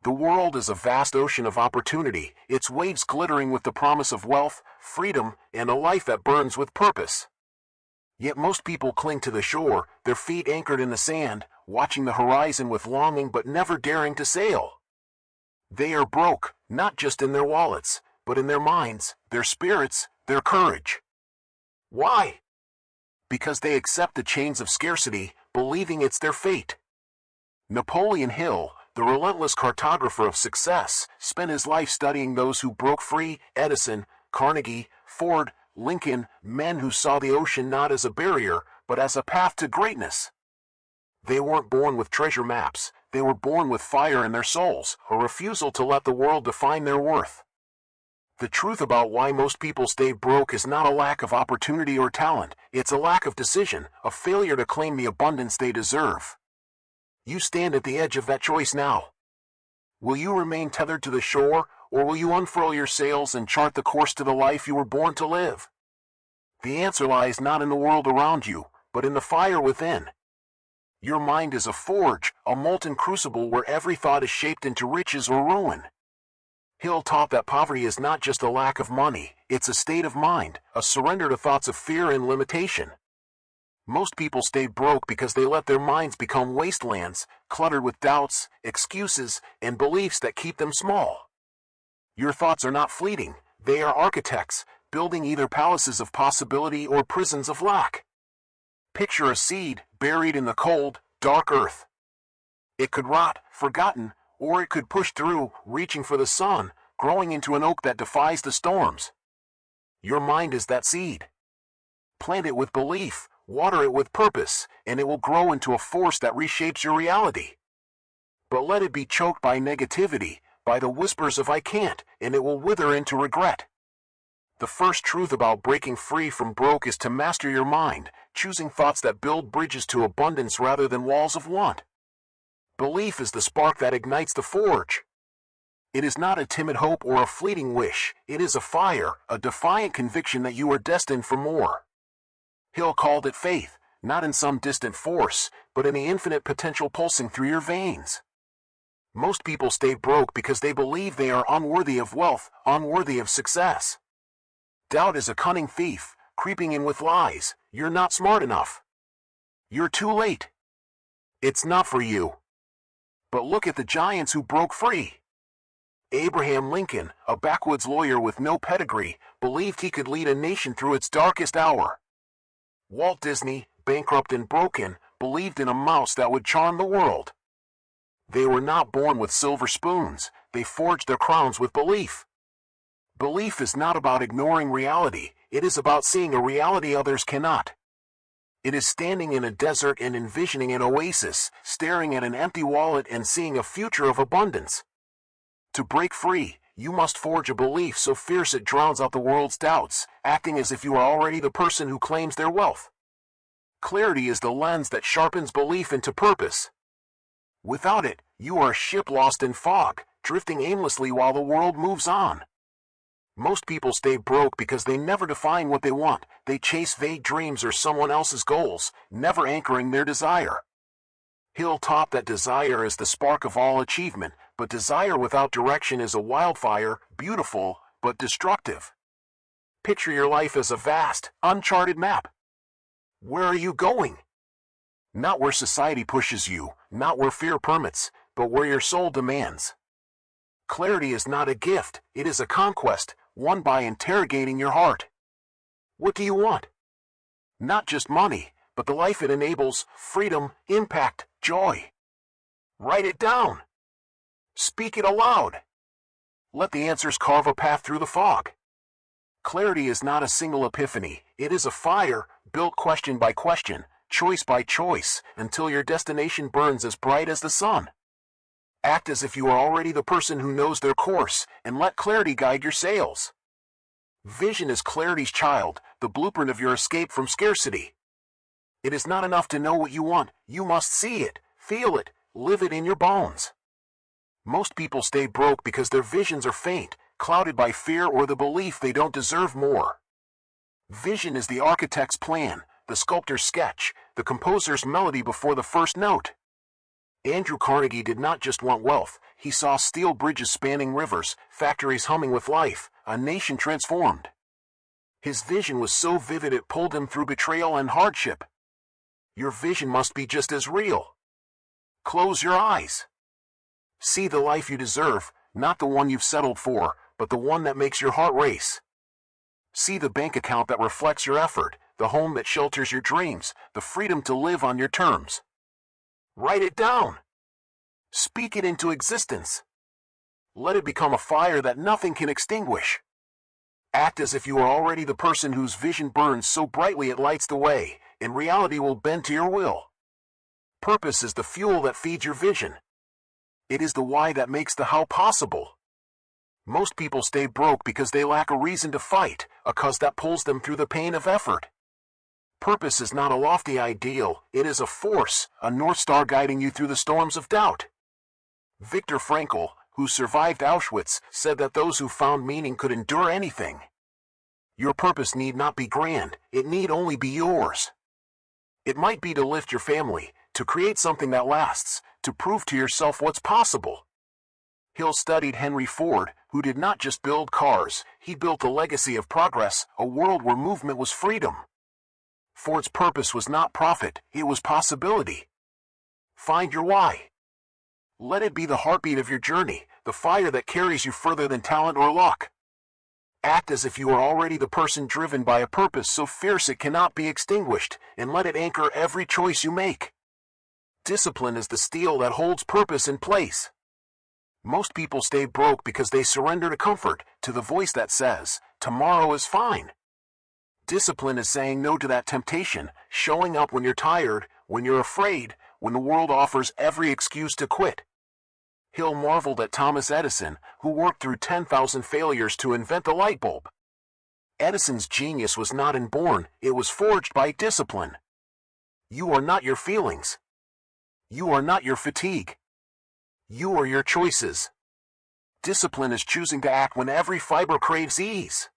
The world is a vast ocean of opportunity, its waves glittering with the promise of wealth, freedom, and a life that burns with purpose. Yet most people cling to the shore, their feet anchored in the sand, watching the horizon with longing but never daring to sail. They are broke, not just in their wallets, but in their minds, their spirits, their courage. Why? Because they accept the chains of scarcity, believing it's their fate. Napoleon Hill, the relentless cartographer of success, spent his life studying those who broke free: Edison, Carnegie, Ford, Lincoln, men who saw the ocean not as a barrier, but as a path to greatness. They weren't born with treasure maps, they were born with fire in their souls, a refusal to let the world define their worth. The truth about why most people stay broke is not a lack of opportunity or talent, it's a lack of decision, a failure to claim the abundance they deserve. You stand at the edge of that choice now. Will you remain tethered to the shore, or will you unfurl your sails and chart the course to the life you were born to live? The answer lies not in the world around you, but in the fire within. Your mind is a forge, a molten crucible where every thought is shaped into riches or ruin. Hill taught that poverty is not just a lack of money, it's a state of mind, a surrender to thoughts of fear and limitation. Most people stay broke because they let their minds become wastelands, cluttered with doubts, excuses, and beliefs that keep them small. Your thoughts are not fleeting, they are architects, building either palaces of possibility or prisons of lack. Picture a seed buried in the cold, dark earth. It could rot, forgotten, or it could push through, reaching for the sun, growing into an oak that defies the storms. Your mind is that seed. Plant it with belief, water it with purpose, and it will grow into a force that reshapes your reality. But let it be choked by negativity, by the whispers of "I can't," and it will wither into regret. The first truth about breaking free from broke is to master your mind, choosing thoughts that build bridges to abundance rather than walls of want. Belief is the spark that ignites the forge. It is not a timid hope or a fleeting wish, it is a fire, a defiant conviction that you are destined for more. Hill called it faith, not in some distant force, but in the infinite potential pulsing through your veins. Most people stay broke because they believe they are unworthy of wealth, unworthy of success. Doubt is a cunning thief, creeping in with lies. You're not smart enough. You're too late. It's not for you. But look at the giants who broke free. Abraham Lincoln, a backwoods lawyer with no pedigree, believed he could lead a nation through its darkest hour. Walt Disney, bankrupt and broken, believed in a mouse that would charm the world. They were not born with silver spoons, they forged their crowns with belief. Belief is not about ignoring reality, it is about seeing a reality others cannot. It is standing in a desert and envisioning an oasis, staring at an empty wallet and seeing a future of abundance. To break free, you must forge a belief so fierce it drowns out the world's doubts, acting as if you are already the person who claims their wealth. Clarity is the lens that sharpens belief into purpose. Without it, you are a ship lost in fog, drifting aimlessly while the world moves on. Most people stay broke because they never define what they want. They chase vague dreams or someone else's goals, never anchoring their desire. Hill taught that desire is the spark of all achievement, but desire without direction is a wildfire, beautiful, but destructive. Picture your life as a vast, uncharted map. Where are you going? Not where society pushes you, not where fear permits, but where your soul demands. Clarity is not a gift, it is a conquest, won by interrogating your heart. What do you want? Not just money, but the life it enables: freedom, impact, joy. Write it down. Speak it aloud. Let the answers carve a path through the fog. Clarity is not a single epiphany, it is a fire, built question by question, choice by choice, until your destination burns as bright as the sun. Act as if you are already the person who knows their course, and let clarity guide your sails. Vision is clarity's child, the blueprint of your escape from scarcity. It is not enough to know what you want, you must see it, feel it, live it in your bones. Most people stay broke because their visions are faint, clouded by fear or the belief they don't deserve more. Vision is the architect's plan, the sculptor's sketch, the composer's melody before the first note. Andrew Carnegie did not just want wealth, he saw steel bridges spanning rivers, factories humming with life, a nation transformed. His vision was so vivid it pulled him through betrayal and hardship. Your vision must be just as real. Close your eyes. See the life you deserve, not the one you've settled for, but the one that makes your heart race. See the bank account that reflects your effort, the home that shelters your dreams, the freedom to live on your terms. Write it down. Speak it into existence. Let it become a fire that nothing can extinguish. Act as if you are already the person whose vision burns so brightly it lights the way, and reality will bend to your will. Purpose is the fuel that feeds your vision. It is the why that makes the how possible. Most people stay broke because they lack a reason to fight, a cause that pulls them through the pain of effort. Purpose is not a lofty ideal, it is a force, a North Star guiding you through the storms of doubt. Viktor Frankl, who survived Auschwitz, said that those who found meaning could endure anything. Your purpose need not be grand, it need only be yours. It might be to lift your family, to create something that lasts, to prove to yourself what's possible. Hill studied Henry Ford, who did not just build cars, he built a legacy of progress, a world where movement was freedom. Ford's purpose was not profit, it was possibility. Find your why. Let it be the heartbeat of your journey, the fire that carries you further than talent or luck. Act as if you are already the person driven by a purpose so fierce it cannot be extinguished, and let it anchor every choice you make. Discipline is the steel that holds purpose in place. Most people stay broke because they surrender to comfort, to the voice that says, tomorrow is fine. Discipline is saying no to that temptation, showing up when you're tired, when you're afraid, when the world offers every excuse to quit. Hill marveled at Thomas Edison, who worked through 10,000 failures to invent the light bulb. Edison's genius was not inborn, it was forged by discipline. You are not your feelings. You are not your fatigue. You are your choices. Discipline is choosing to act when every fiber craves ease.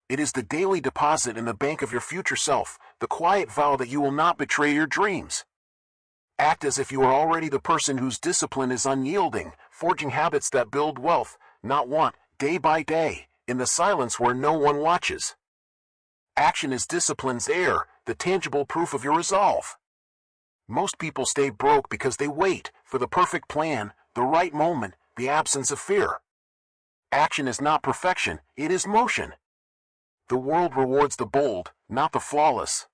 It is the daily deposit in the bank of your future self, the quiet vow that you will not betray your dreams. Act as if you are already the person whose discipline is unyielding, forging habits that build wealth, not want, day by day, in the silence where no one watches. Action is discipline's air, the tangible proof of your resolve. Most people stay broke because they wait for the perfect plan, the right moment, the absence of fear. Action is not perfection, it is motion. The world rewards the bold, not the flawless.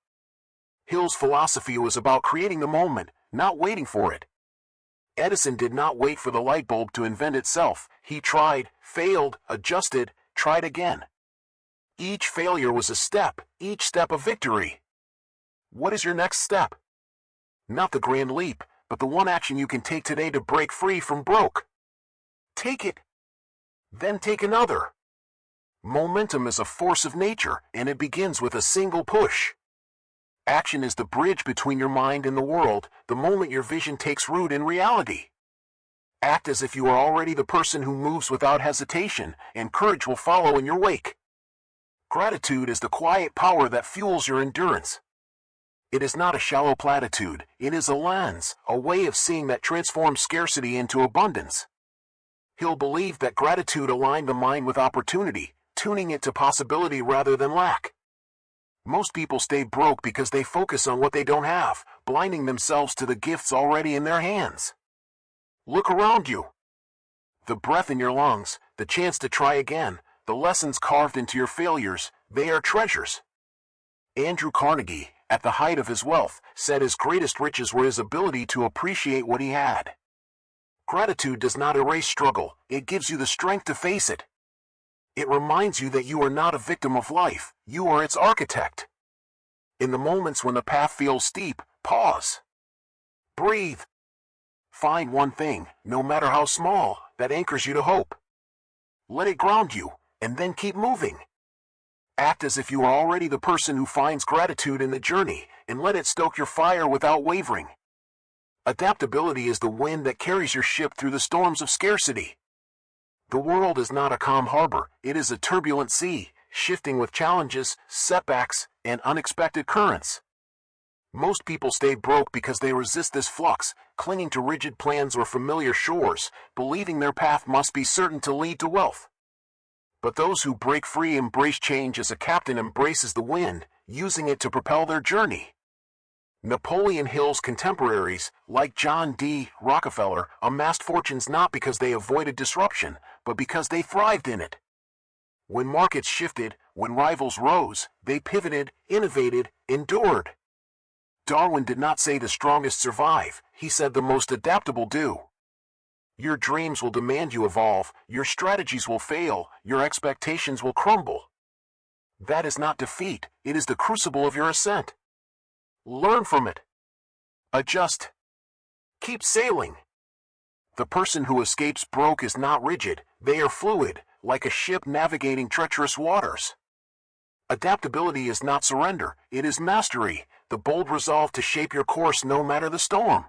Hill's philosophy was about creating the moment, not waiting for it. Edison did not wait for the light bulb to invent itself. He tried, failed, adjusted, tried again. Each failure was a step, each step a victory. What is your next step? Not the grand leap, but the one action you can take today to break free from broke. Take it. Then take another. Momentum is a force of nature, and it begins with a single push. Action is the bridge between your mind and the world, the moment your vision takes root in reality. Act as if you are already the person who moves without hesitation, and courage will follow in your wake. Gratitude is the quiet power that fuels your endurance. It is not a shallow platitude, it is a lens, a way of seeing that transforms scarcity into abundance. Hill believed that gratitude aligned the mind with opportunity, tuning it to possibility rather than lack. Most people stay broke because they focus on what they don't have, blinding themselves to the gifts already in their hands. Look around you. The breath in your lungs, the chance to try again, the lessons carved into your failures, they are treasures. Andrew Carnegie, at the height of his wealth, said his greatest riches were his ability to appreciate what he had. Gratitude does not erase struggle, it gives you the strength to face it. It reminds you that you are not a victim of life, you are its architect. In the moments when the path feels steep, pause. Breathe. Find one thing, no matter how small, that anchors you to hope. Let it ground you, and then keep moving. Act as if you are already the person who finds gratitude in the journey, and let it stoke your fire without wavering. Adaptability is the wind that carries your ship through the storms of scarcity. The world is not a calm harbor, it is a turbulent sea, shifting with challenges, setbacks, and unexpected currents. Most people stay broke because they resist this flux, clinging to rigid plans or familiar shores, believing their path must be certain to lead to wealth. But those who break free embrace change as a captain embraces the wind, using it to propel their journey. Napoleon Hill's contemporaries, like John D. Rockefeller, amassed fortunes not because they avoided disruption, but because they thrived in it. When markets shifted, when rivals rose, they pivoted, innovated, endured. Darwin did not say the strongest survive, he said the most adaptable do. Your dreams will demand you evolve, your strategies will fail, your expectations will crumble. That is not defeat, it is the crucible of your ascent. Learn from it. Adjust. Keep sailing. The person who escapes broke is not rigid, they are fluid, like a ship navigating treacherous waters. Adaptability is not surrender, it is mastery, the bold resolve to shape your course no matter the storm.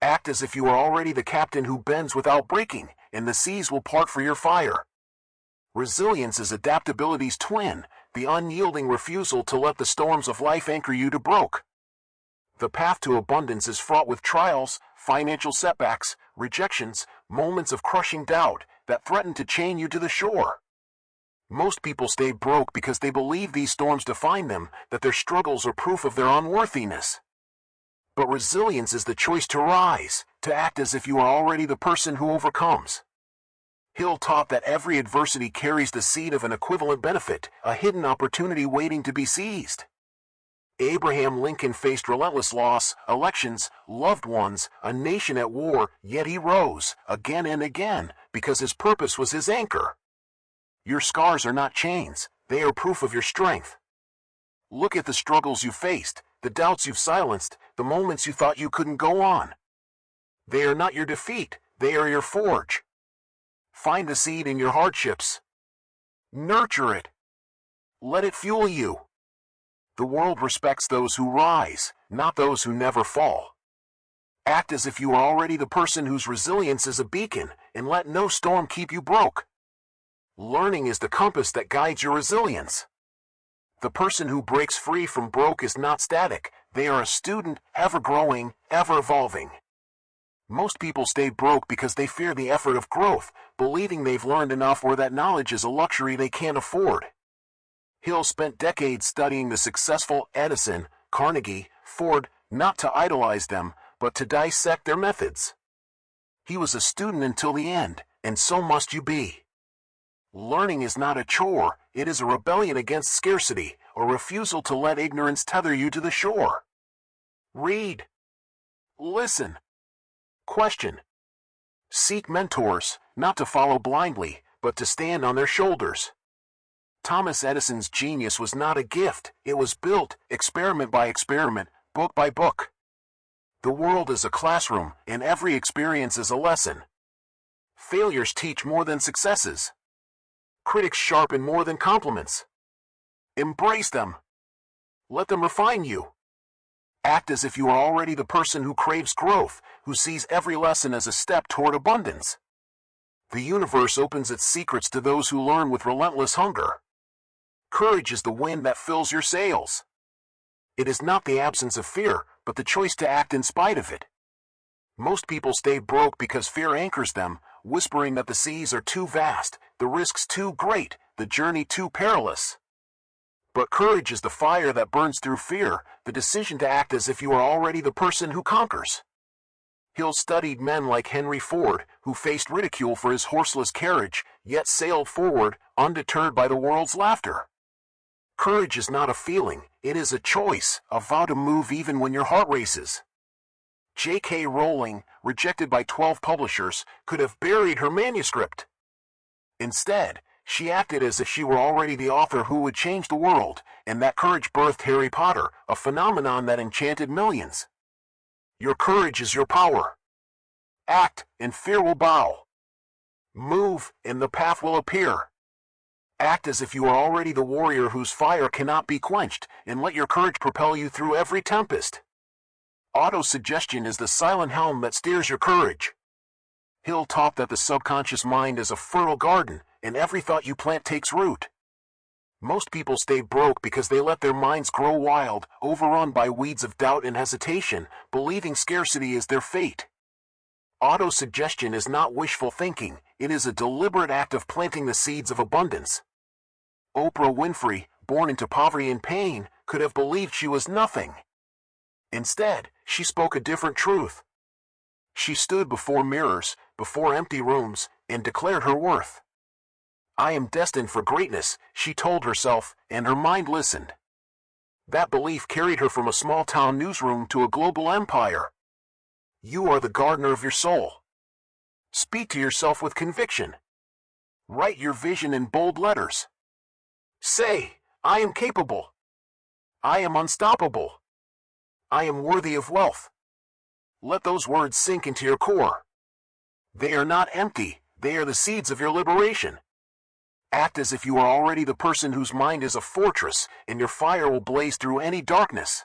Act as if you are already the captain who bends without breaking, and the seas will part for your fire. Resilience is adaptability's twin, the unyielding refusal to let the storms of life anchor you to broke. The path to abundance is fraught with trials, financial setbacks, rejections, moments of crushing doubt that threaten to chain you to the shore. Most people stay broke because they believe these storms define them, that their struggles are proof of their unworthiness. But resilience is the choice to rise, to act as if you are already the person who overcomes. Hill taught that every adversity carries the seed of an equivalent benefit, a hidden opportunity waiting to be seized. Abraham Lincoln faced relentless loss, elections, loved ones, a nation at war, yet he rose, again and again, because his purpose was his anchor. Your scars are not chains, they are proof of your strength. Look at the struggles you faced, the doubts you've silenced, the moments you thought you couldn't go on. They are not your defeat, they are your forge. Find the seed in your hardships. Nurture it. Let it fuel you. The world respects those who rise, not those who never fall. Act as if you are already the person whose resilience is a beacon, and let no storm keep you broke. Learning is the compass that guides your resilience. The person who breaks free from broke is not static, they are a student, ever growing, ever evolving. Most people stay broke because they fear the effort of growth, believing they've learned enough or that knowledge is a luxury they can't afford. Hill spent decades studying the successful Edison, Carnegie, Ford, not to idolize them, but to dissect their methods. He was a student until the end, and so must you be. Learning is not a chore, it is a rebellion against scarcity, a refusal to let ignorance tether you to the shore. Read. Listen. Question. Seek mentors, not to follow blindly, but to stand on their shoulders. Thomas Edison's genius was not a gift, it was built, experiment by experiment, book by book. The world is a classroom, and every experience is a lesson. Failures teach more than successes. Critics sharpen more than compliments. Embrace them. Let them refine you. Act as if you are already the person who craves growth, who sees every lesson as a step toward abundance. The universe opens its secrets to those who learn with relentless hunger. Courage is the wind that fills your sails. It is not the absence of fear, but the choice to act in spite of it. Most people stay broke because fear anchors them, whispering that the seas are too vast, the risks too great, the journey too perilous. But courage is the fire that burns through fear, the decision to act as if you are already the person who conquers. Hill studied men like Henry Ford, who faced ridicule for his horseless carriage, yet sailed forward, undeterred by the world's laughter. Courage is not a feeling, it is a choice, a vow to move even when your heart races. J.K. Rowling, rejected by 12 publishers, could have buried her manuscript. Instead, she acted as if she were already the author who would change the world, and that courage birthed Harry Potter, a phenomenon that enchanted millions. Your courage is your power. Act, and fear will bow. Move, and the path will appear. Act as if you are already the warrior whose fire cannot be quenched, and let your courage propel you through every tempest. Auto-suggestion is the silent helm that steers your courage. Hill taught that the subconscious mind is a fertile garden, and every thought you plant takes root. Most people stay broke because they let their minds grow wild, overrun by weeds of doubt and hesitation, believing scarcity is their fate. Autosuggestion is not wishful thinking, it is a deliberate act of planting the seeds of abundance. Oprah Winfrey, born into poverty and pain, could have believed she was nothing. Instead, she spoke a different truth. She stood before mirrors, before empty rooms, and declared her worth. "I am destined for greatness," she told herself, and her mind listened. That belief carried her from a small-town newsroom to a global empire. You are the gardener of your soul. Speak to yourself with conviction. Write your vision in bold letters. Say, "I am capable. I am unstoppable. I am worthy of wealth." Let those words sink into your core. They are not empty, they are the seeds of your liberation. Act as if you are already the person whose mind is a fortress, and your fire will blaze through any darkness.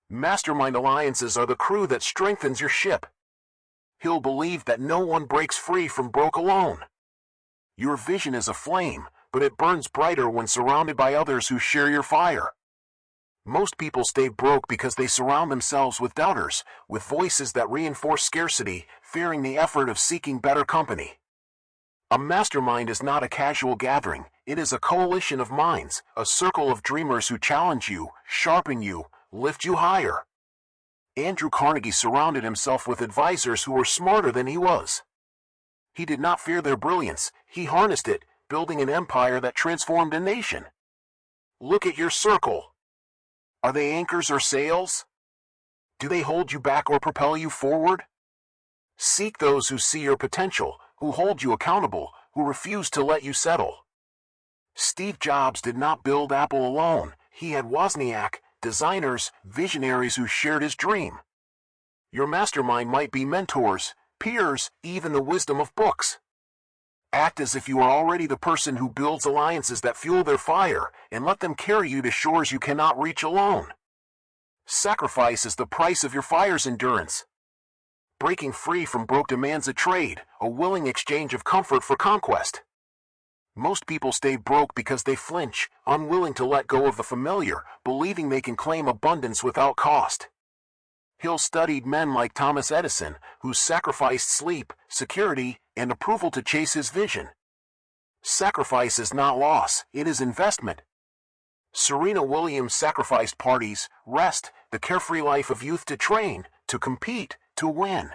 Mastermind alliances are the crew that strengthens your ship. Hill believed that no one breaks free from broke alone. Your vision is a flame, but it burns brighter when surrounded by others who share your fire. Most people stay broke because they surround themselves with doubters, with voices that reinforce scarcity, fearing the effort of seeking better company. A mastermind is not a casual gathering, it is a coalition of minds, a circle of dreamers who challenge you, sharpen you, lift you higher. Andrew Carnegie surrounded himself with advisors who were smarter than he was. He did not fear their brilliance, he harnessed it, building an empire that transformed a nation. Look at your circle. Are they anchors or sails? Do they hold you back or propel you forward? Seek those who see your potential, who hold you accountable, who refuse to let you settle. Steve Jobs did not build Apple alone, he had Wozniak, designers, visionaries who shared his dream. Your mastermind might be mentors, peers, even the wisdom of books. Act as if you are already the person who builds alliances that fuel their fire, and let them carry you to shores you cannot reach alone. Sacrifice is the price of your fire's endurance. Breaking free from broke demands a trade, a willing exchange of comfort for conquest. Most people stay broke because they flinch, unwilling to let go of the familiar, believing they can claim abundance without cost. Hill studied men like Thomas Edison, who sacrificed sleep, security, and approval to chase his vision. Sacrifice is not loss, it is investment. Serena Williams sacrificed parties, rest, the carefree life of youth to train, to compete, to win.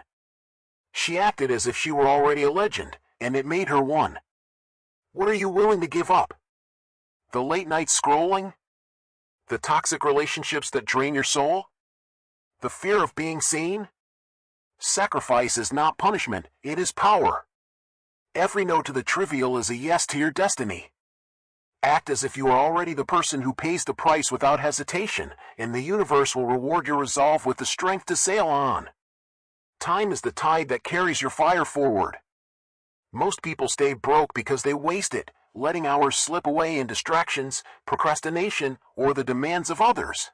She acted as if she were already a legend, and it made her one. What are you willing to give up? The late night scrolling? The toxic relationships that drain your soul? The fear of being seen? Sacrifice is not punishment, it is power. Every no to the trivial is a yes to your destiny. Act as if you are already the person who pays the price without hesitation, and the universe will reward your resolve with the strength to sail on. Time is the tide that carries your fire forward. Most people stay broke because they waste it, letting hours slip away in distractions, procrastination, or the demands of others.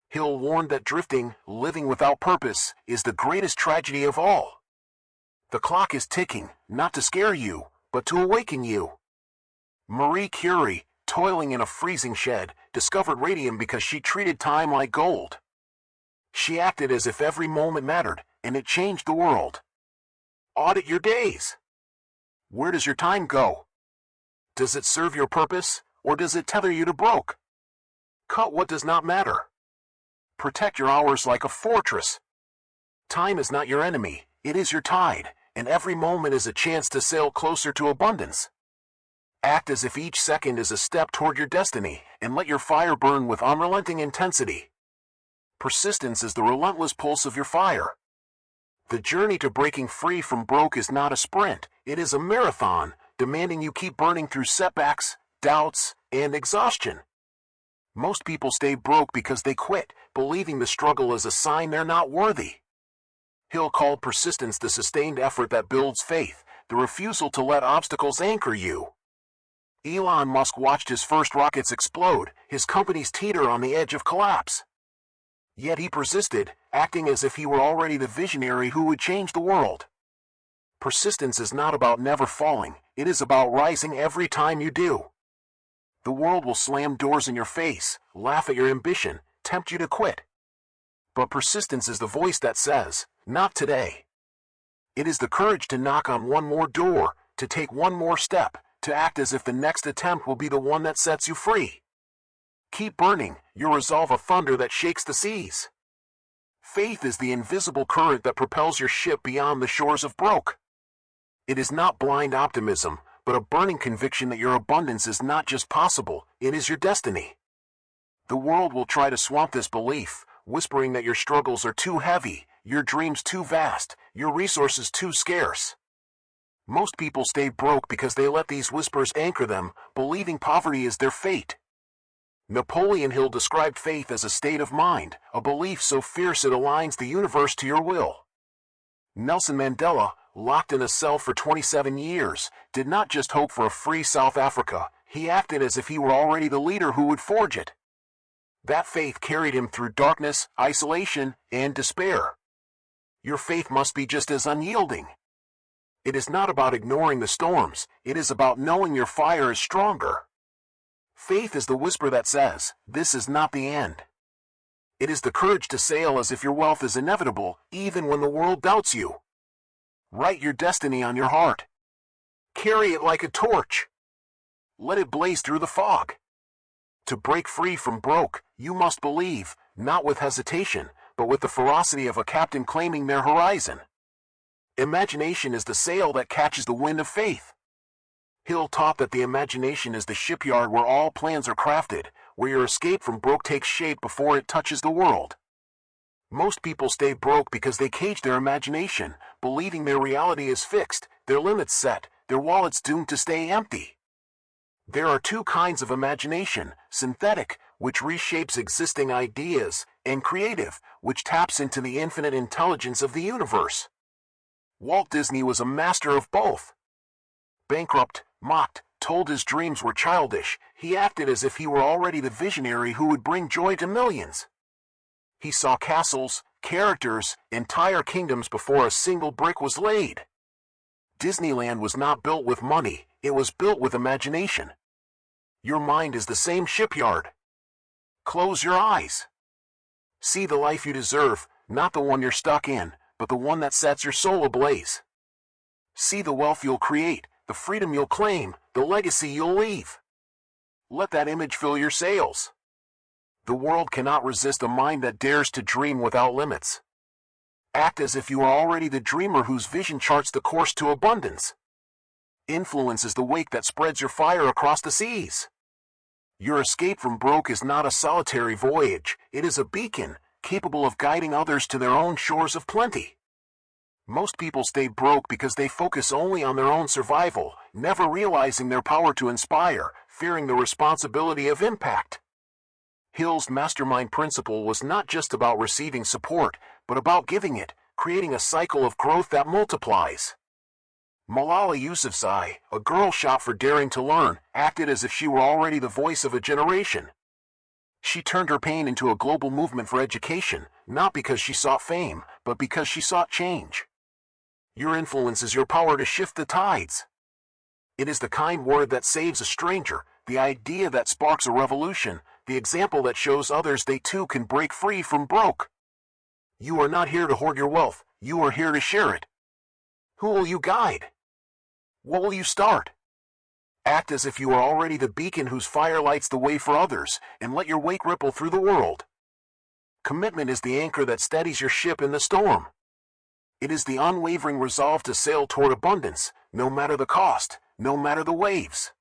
Hill warned that drifting, living without purpose, is the greatest tragedy of all. The clock is ticking, not to scare you, but to awaken you. Marie Curie, toiling in a freezing shed, discovered radium because she treated time like gold. She acted as if every moment mattered, and it changed the world. Audit your days. Where does your time go? Does it serve your purpose, or does it tether you to broke? Cut what does not matter. Protect your hours like a fortress. Time is not your enemy, it is your tide, and every moment is a chance to sail closer to abundance. Act as if each second is a step toward your destiny, and let your fire burn with unrelenting intensity. Persistence is the relentless pulse of your fire. The journey to breaking free from broke is not a sprint, it is a marathon, demanding you keep burning through setbacks, doubts, and exhaustion. Most people stay broke because they quit, believing the struggle is a sign they're not worthy. Hill called persistence the sustained effort that builds faith, the refusal to let obstacles anchor you. Elon Musk watched his first rockets explode, his companies teeter on the edge of collapse. Yet he persisted, acting as if he were already the visionary who would change the world. Persistence is not about never falling, it is about rising every time you do. The world will slam doors in your face, laugh at your ambition, tempt you to quit. But persistence is the voice that says, "Not today." It is the courage to knock on one more door, to take one more step, to act as if the next attempt will be the one that sets you free. Keep burning, your resolve a thunder that shakes the seas. Faith is the invisible current that propels your ship beyond the shores of broke. It is not blind optimism, but a burning conviction that your abundance is not just possible, it is your destiny. The world will try to swamp this belief, whispering that your struggles are too heavy, your dreams too vast, your resources too scarce. Most people stay broke because they let these whispers anchor them, believing poverty is their fate. Napoleon Hill described faith as a state of mind, a belief so fierce it aligns the universe to your will. Nelson Mandela, locked in a cell for 27 years, did not just hope for a free South Africa, he acted as if he were already the leader who would forge it. That faith carried him through darkness, isolation, and despair. Your faith must be just as unyielding. It is not about ignoring the storms, it is about knowing your fire is stronger. Faith is the whisper that says, "This is not the end." It is the courage to sail as if your wealth is inevitable, even when the world doubts you. Write your destiny on your heart. Carry it like a torch. Let it blaze through the fog. To break free from broke, you must believe, not with hesitation, but with the ferocity of a captain claiming their horizon. Imagination is the sail that catches the wind of faith. Hill taught that the imagination is the shipyard where all plans are crafted, where your escape from broke takes shape before it touches the world. Most people stay broke because they cage their imagination, believing their reality is fixed, their limits set, their wallets doomed to stay empty. There are two kinds of imagination: synthetic, which reshapes existing ideas, and creative, which taps into the infinite intelligence of the universe. Walt Disney was a master of both. Bankrupt, mocked, told his dreams were childish, he acted as if he were already the visionary who would bring joy to millions. He saw castles, characters, entire kingdoms before a single brick was laid. Disneyland was not built with money, it was built with imagination. Your mind is the same shipyard. Close your eyes. See the life you deserve, not the one you're stuck in, but the one that sets your soul ablaze. See the wealth you'll create, the freedom you'll claim, the legacy you'll leave. Let that image fill your sails. The world cannot resist a mind that dares to dream without limits. Act as if you are already the dreamer whose vision charts the course to abundance. Influence is the wake that spreads your fire across the seas. Your escape from broke is not a solitary voyage, it is a beacon, capable of guiding others to their own shores of plenty. Most people stay broke because they focus only on their own survival, never realizing their power to inspire, fearing the responsibility of impact. Hill's mastermind principle was not just about receiving support, but about giving it, creating a cycle of growth that multiplies. Malala Yousafzai, a girl shot for daring to learn, acted as if she were already the voice of a generation. She turned her pain into a global movement for education, not because she sought fame, but because she sought change. Your influence is your power to shift the tides. It is the kind word that saves a stranger, the idea that sparks a revolution, the example that shows others they too can break free from broke. You are not here to hoard your wealth, you are here to share it. Who will you guide? What will you start? Act as if you are already the beacon whose fire lights the way for others, and let your wake ripple through the world. Commitment is the anchor that steadies your ship in the storm. It is the unwavering resolve to sail toward abundance, no matter the cost, no matter the waves.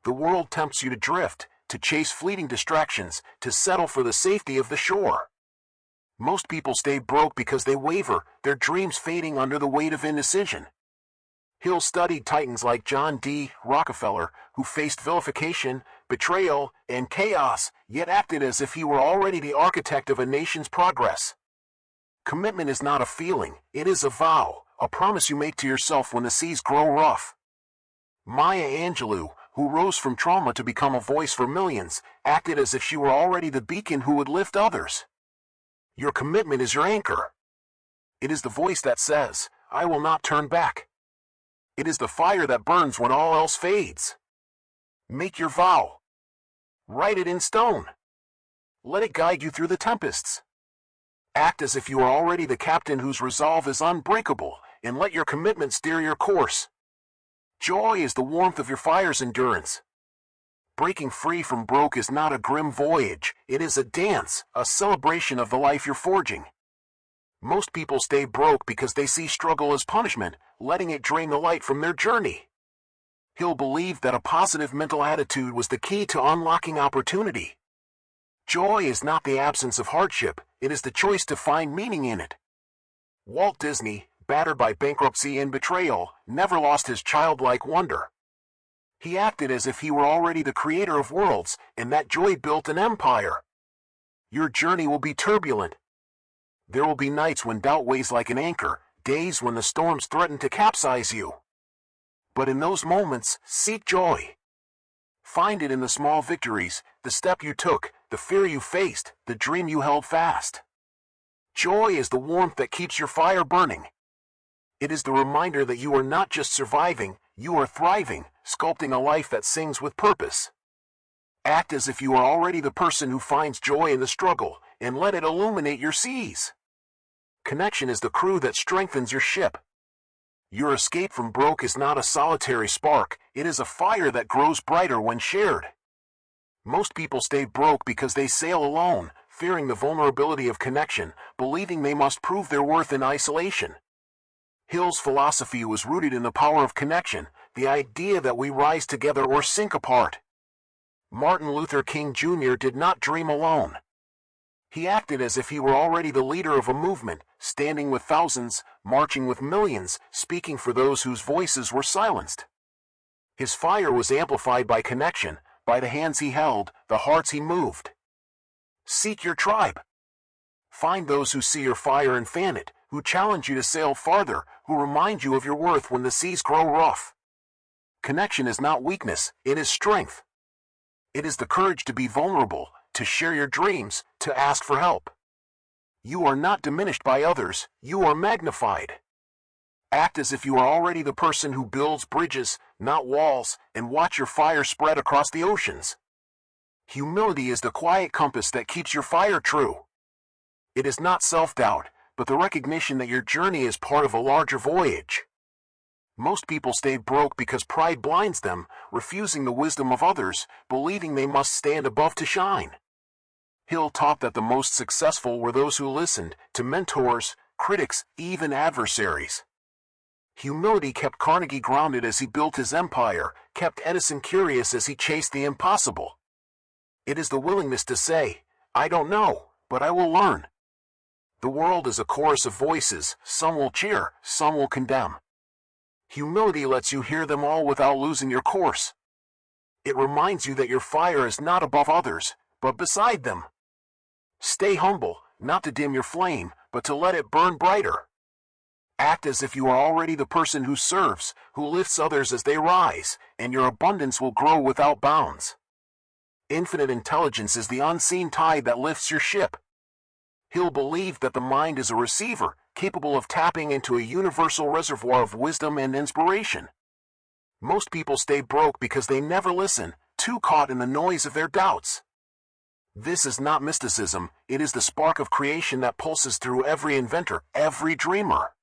The world tempts you to drift, to chase fleeting distractions, to settle for the safety of the shore. Most people stay broke because they waver, their dreams fading under the weight of indecision. Hill studied titans like John D. Rockefeller, who faced vilification, betrayal, and chaos, yet acted as if he were already the architect of a nation's progress. Commitment is not a feeling, it is a vow, a promise you make to yourself when the seas grow rough. Maya Angelou, who rose from trauma to become a voice for millions, acted as if she were already the beacon who would lift others. Your commitment is your anchor. It is the voice that says, "I will not turn back." It is the fire that burns when all else fades. Make your vow. Write it in stone. Let it guide you through the tempests. Act as if you are already the captain whose resolve is unbreakable, and let your commitment steer your course. Joy is the warmth of your fire's endurance. Breaking free from broke is not a grim voyage, it is a dance, a celebration of the life you're forging. Most people stay broke because they see struggle as punishment, letting it drain the light from their journey. Hill believed that a positive mental attitude was the key to unlocking opportunity. Joy is not the absence of hardship, it is the choice to find meaning in it. Walt Disney, battered by bankruptcy and betrayal, never lost his childlike wonder. He acted as if he were already the creator of worlds, and that joy built an empire. Your journey will be turbulent. There will be nights when doubt weighs like an anchor, days when the storms threaten to capsize you. But in those moments, seek joy. Find it in the small victories, the step you took, the fear you faced, the dream you held fast. Joy is the warmth that keeps your fire burning. It is the reminder that you are not just surviving, you are thriving, sculpting a life that sings with purpose. Act as if you are already the person who finds joy in the struggle, and let it illuminate your seas. Connection is the crew that strengthens your ship. Your escape from broke is not a solitary spark, it is a fire that grows brighter when shared. Most people stay broke because they sail alone, fearing the vulnerability of connection, believing they must prove their worth in isolation. Hill's philosophy was rooted in the power of connection, the idea that we rise together or sink apart. Martin Luther King Jr. did not dream alone. He acted as if he were already the leader of a movement, standing with thousands, marching with millions, speaking for those whose voices were silenced. His fire was amplified by connection, by the hands he held, the hearts he moved. Seek your tribe. Find those who see your fire and fan it, who challenge you to sail farther, who remind you of your worth when the seas grow rough. Connection is not weakness, it is strength. It is the courage to be vulnerable, to share your dreams, to ask for help. You are not diminished by others, you are magnified. Act as if you are already the person who builds bridges, not walls, and watch your fire spread across the oceans. Humility is the quiet compass that keeps your fire true. It is not self-doubt, but the recognition that your journey is part of a larger voyage. Most people stay broke because pride blinds them, refusing the wisdom of others, believing they must stand above to shine. Hill taught that the most successful were those who listened to mentors, critics, even adversaries. Humility kept Carnegie grounded as he built his empire, kept Edison curious as he chased the impossible. It is the willingness to say, I don't know, but I will learn. The world is a chorus of voices, some will cheer, some will condemn. Humility lets you hear them all without losing your course. It reminds you that your fire is not above others, but beside them. Stay humble, not to dim your flame, but to let it burn brighter. Act as if you are already the person who serves, who lifts others as they rise, and your abundance will grow without bounds. Infinite intelligence is the unseen tide that lifts your ship. Hill believed that the mind is a receiver, capable of tapping into a universal reservoir of wisdom and inspiration. Most people stay broke because they never listen, too caught in the noise of their doubts. This is not mysticism, it is the spark of creation that pulses through every inventor, every dreamer.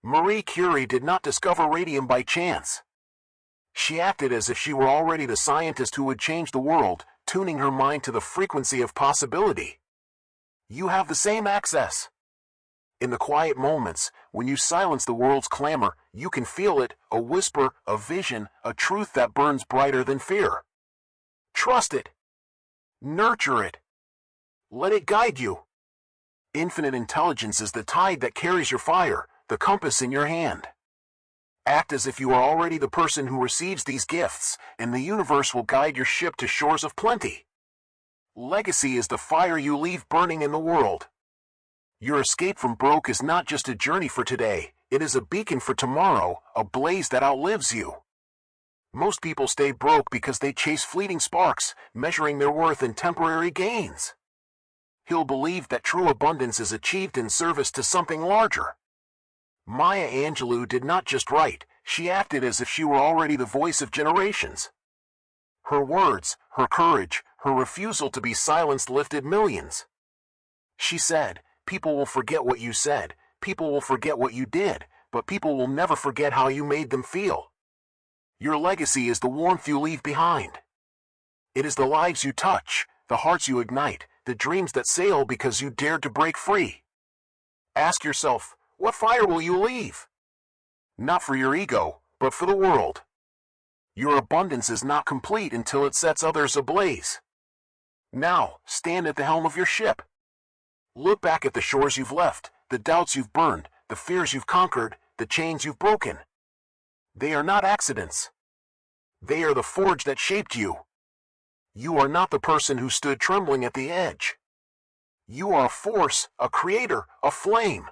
Marie Curie did not discover radium by chance. She acted as if she were already the scientist who would change the world, tuning her mind to the frequency of possibility. You have the same access. In the quiet moments, when you silence the world's clamor, you can feel it, a whisper, a vision, a truth that burns brighter than fear. Trust it. Nurture it. Let it guide you. Infinite intelligence is the tide that carries your fire, the compass in your hand. Act as if you are already the person who receives these gifts, and the universe will guide your ship to shores of plenty. Legacy is the fire you leave burning in the world. Your escape from broke is not just a journey for today, it is a beacon for tomorrow, a blaze that outlives you. Most people stay broke because they chase fleeting sparks, measuring their worth in temporary gains. Hill believed that true abundance is achieved in service to something larger. Maya Angelou did not just write, she acted as if she were already the voice of generations. Her words, her courage, Her refusal to be silenced lifted millions. She said, "People will forget what you said, people will forget what you did, but people will never forget how you made them feel." Your legacy is the warmth you leave behind. It is the lives you touch, the hearts you ignite, the dreams that sail because you dared to break free. Ask yourself, what fire will you leave? Not for your ego, but for the world. Your abundance is not complete until it sets others ablaze. Now, stand at the helm of your ship. Look back at the shores you've left, the doubts you've burned, the fears you've conquered, the chains you've broken. They are not accidents. They are the forge that shaped you. You are not the person who stood trembling at the edge. You are a force, a creator, a flame.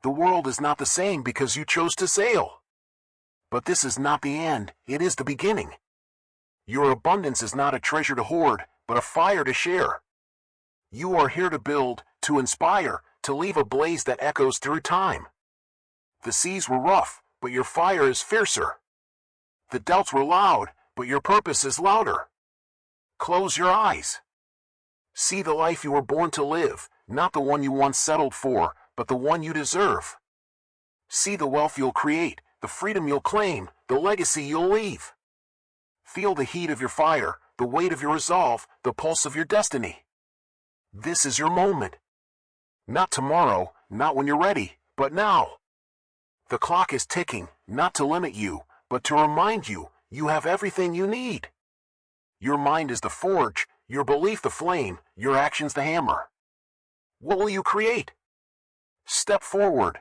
The world is not the same because you chose to sail. But this is not the end, it is the beginning. Your abundance is not a treasure to hoard, but a fire to share. You are here to build, to inspire, to leave a blaze that echoes through time. The seas were rough, but your fire is fiercer. The doubts were loud, but your purpose is louder. Close your eyes. See the life you were born to live, not the one you once settled for, but the one you deserve. See the wealth you'll create, the freedom you'll claim, the legacy you'll leave. Feel the heat of your fire, the weight of your resolve, the pulse of your destiny. This is your moment. Not tomorrow, not when you're ready, but now. The clock is ticking, not to limit you, but to remind you, you have everything you need. Your mind is the forge, your belief the flame, your actions the hammer. What will you create? Step forward.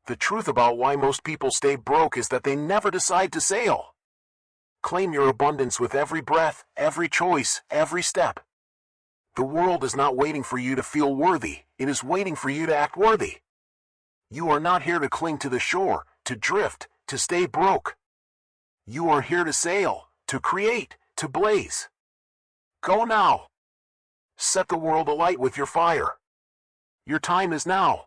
The truth about why most people stay broke is that they never decide to sail. Claim your abundance with every breath, every choice, every step. The world is not waiting for you to feel worthy, it is waiting for you to act worthy. You are not here to cling to the shore, to drift, to stay broke. You are here to sail, to create, to blaze. Go now. Set the world alight with your fire. Your time is now.